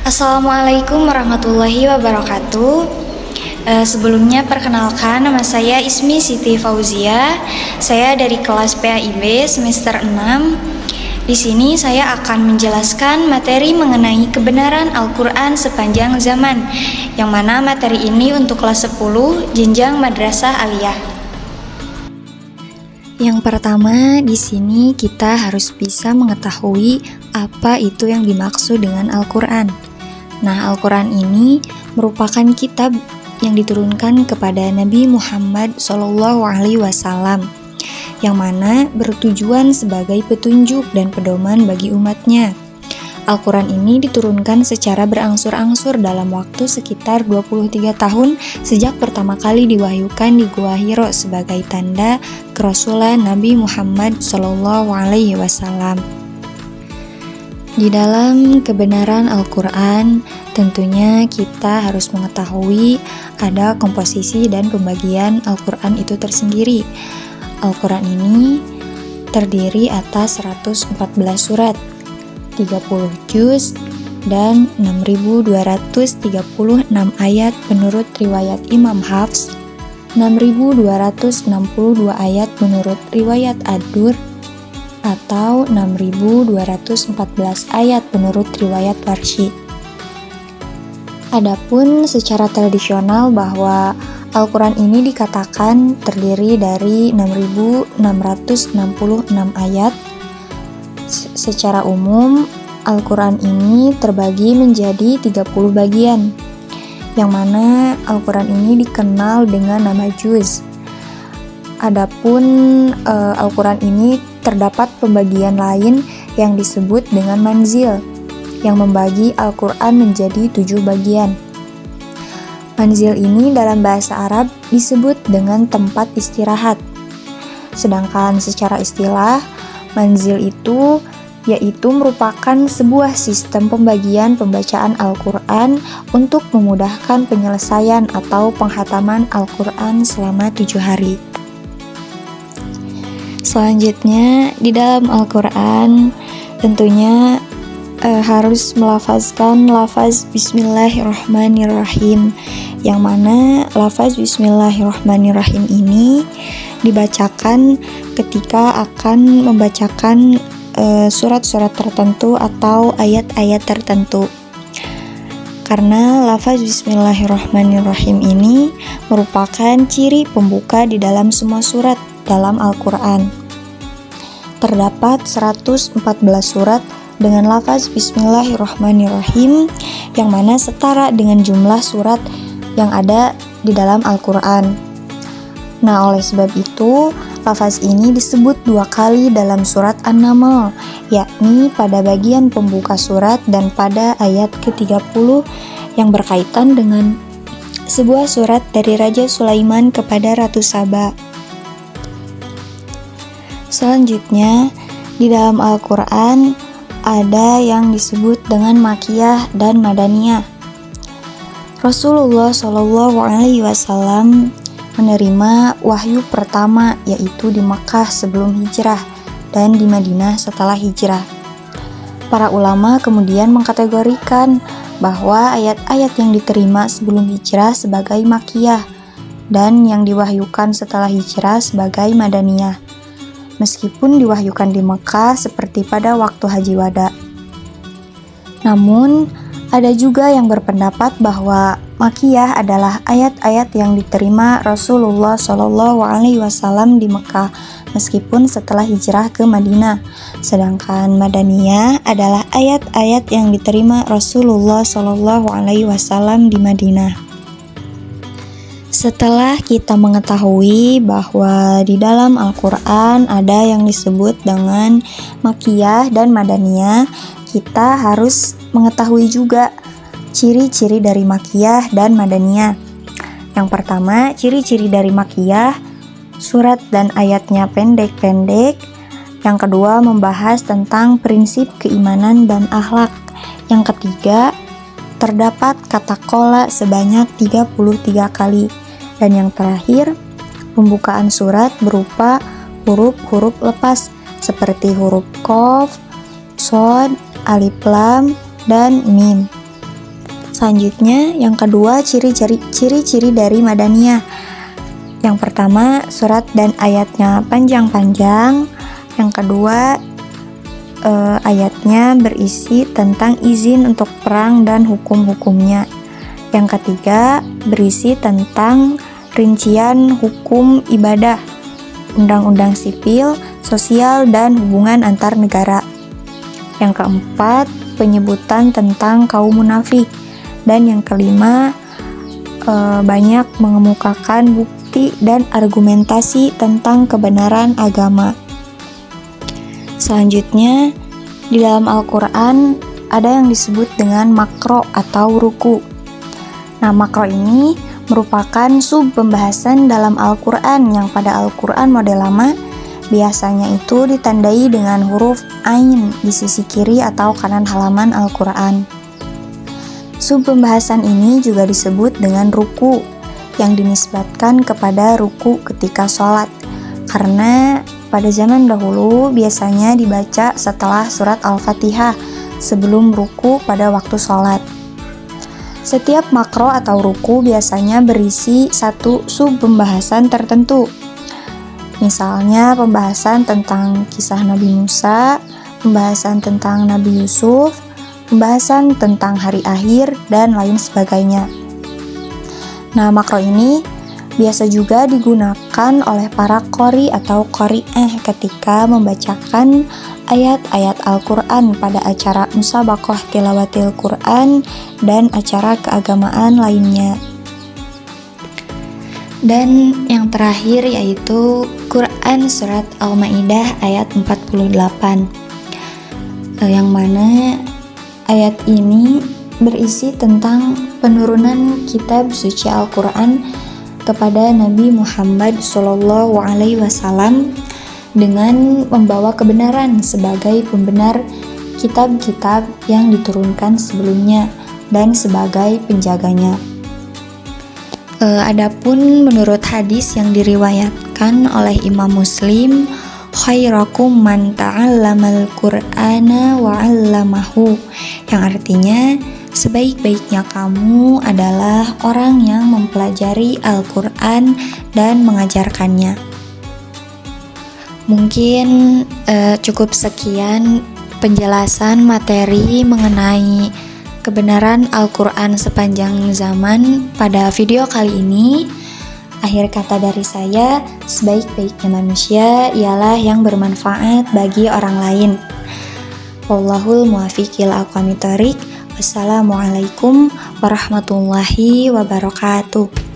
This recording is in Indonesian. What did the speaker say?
Assalamualaikum warahmatullahi wabarakatuh. Sebelumnya perkenalkan, nama saya Ismi Siti Fauzia. Saya dari kelas PAIB semester 6. Di sini saya akan menjelaskan materi mengenai kebenaran Al-Quran sepanjang zaman, yang mana materi ini untuk kelas 10 jenjang madrasah aliyah. Yang pertama, di sini kita harus bisa mengetahui apa itu yang dimaksud dengan Al-Quran. Nah, Al-Quran ini merupakan kitab yang diturunkan kepada Nabi Muhammad SAW, yang mana bertujuan sebagai petunjuk dan pedoman bagi umatnya. Al-Quran ini diturunkan secara berangsur-angsur dalam waktu sekitar 23 tahun sejak pertama kali diwahyukan di Gua Hiro sebagai tanda kerasulan Nabi Muhammad SAW. Di dalam kebenaran Al-Quran, tentunya kita harus mengetahui ada komposisi dan pembagian Al-Quran itu tersendiri. Al-Quran ini terdiri atas 114 surat, 30 juz, dan 6.236 ayat menurut riwayat Imam Hafs, 6.262 ayat menurut riwayat Ad-Dur, atau 6.214 ayat menurut riwayat Warsy. Adapun secara tradisional bahwa Al-Quran ini dikatakan terdiri dari 6.666 ayat. Secara umum, Al-Quran ini terbagi menjadi 30 bagian, yang mana Al-Quran ini dikenal dengan nama juz. Adapun Al-Quran ini terdapat pembagian lain yang disebut dengan manzil, yang membagi Al-Quran menjadi 7 bagian. Manzil ini dalam bahasa Arab disebut dengan tempat istirahat. Sedangkan secara istilah, manzil itu yaitu merupakan sebuah sistem pembagian pembacaan Al-Quran untuk memudahkan penyelesaian atau penghataman Al-Quran selama 7 hari. Selanjutnya, di dalam Al-Quran tentunya harus melafazkan lafaz Bismillahirrahmanirrahim, yang mana lafaz Bismillahirrahmanirrahim ini dibacakan ketika akan membacakan surat-surat tertentu atau ayat-ayat tertentu. Karena lafaz Bismillahirrahmanirrahim ini merupakan ciri pembuka di dalam semua surat dalam Al-Quran. Terdapat 114 surat dengan lafaz Bismillahirrahmanirrahim, yang mana setara dengan jumlah surat yang ada di dalam Al-Quran. Nah, oleh sebab itu, lafaz ini disebut 2 kali dalam surat An-Naml, yakni pada bagian pembuka surat dan pada ayat ke-30 yang berkaitan dengan sebuah surat dari Raja Sulaiman kepada Ratu Saba. Selanjutnya, di dalam Al-Quran ada yang disebut dengan Makkiyah dan Madaniyah. Rasulullah SAW menerima wahyu pertama yaitu di Makkah sebelum hijrah dan di Madinah setelah hijrah. Para ulama kemudian mengkategorikan bahwa ayat-ayat yang diterima sebelum hijrah sebagai Makkiyah dan yang diwahyukan setelah hijrah sebagai Madaniyah, meskipun diwahyukan di Makkah seperti pada waktu Haji Wada. Namun, ada juga yang berpendapat bahwa Makkiyah adalah ayat-ayat yang diterima Rasulullah SAW di Mekah meskipun setelah hijrah ke Madinah. Sedangkan Madaniyah adalah ayat-ayat yang diterima Rasulullah SAW di Madinah. Setelah kita mengetahui bahwa di dalam Al-Quran ada yang disebut dengan Makkiyah dan Madaniyah, kita harus mengetahui juga ciri-ciri dari Makkiyah dan Madaniyah. Yang pertama, ciri-ciri dari Makkiyah, surat dan ayatnya pendek-pendek. Yang kedua, membahas tentang prinsip keimanan dan akhlak. Yang ketiga, terdapat kata qola sebanyak 33 kali. Dan yang terakhir, pembukaan surat berupa huruf-huruf lepas seperti huruf Qaf, Shad, Alif Lam, dan Mim. Selanjutnya, yang kedua, ciri-ciri dari Madaniyah. Yang pertama, surat dan ayatnya panjang-panjang. Yang kedua, ayatnya berisi tentang izin untuk perang dan hukum-hukumnya. Yang ketiga, berisi tentang rincian hukum ibadah, undang-undang sipil, sosial, dan hubungan antar negara. Yang keempat, penyebutan tentang kaum munafik. Dan yang kelima, banyak mengemukakan bukti dan argumentasi tentang kebenaran agama. Selanjutnya, di dalam Al-Quran ada yang disebut dengan makro atau ruku. Nah, makro ini merupakan sub pembahasan dalam Al-Quran yang pada Al-Quran model lama biasanya itu ditandai dengan huruf ain di sisi kiri atau kanan halaman Al-Quran. Sub pembahasan ini juga disebut dengan ruku yang dinisbatkan kepada ruku ketika sholat, karena pada zaman dahulu biasanya dibaca setelah surat Al-Fatihah sebelum ruku pada waktu sholat. Setiap makro atau ruku biasanya berisi satu sub pembahasan tertentu. Misalnya pembahasan tentang kisah Nabi Musa, pembahasan tentang Nabi Yusuf, pembahasan tentang hari akhir, dan lain sebagainya. Nah, makro ini biasa juga digunakan oleh para qori atau qori'ah ketika membacakan ayat-ayat Al-Quran pada acara musabaqah tilawatil Quran dan acara keagamaan lainnya. Dan yang terakhir yaitu Quran Surat Al-Ma'idah ayat 48, yang mana ayat ini berisi tentang penurunan kitab suci Al-Quran kepada Nabi Muhammad SAW dengan membawa kebenaran sebagai pembenar kitab-kitab yang diturunkan sebelumnya dan sebagai penjaganya. Adapun menurut hadis yang diriwayatkan oleh Imam Muslim, khairakum man ta'allamal Qur'ana wa 'allamahu, yang artinya sebaik-baiknya kamu adalah orang yang mempelajari Al-Quran dan mengajarkannya. Mungkin cukup sekian penjelasan materi mengenai kebenaran Al-Quran sepanjang zaman pada video kali ini. Akhir kata dari saya, sebaik-baiknya manusia ialah yang bermanfaat bagi orang lain. Wallahul muwaffiq ila aqwamit thoriq. Wassalamualaikum warahmatullahi wabarakatuh.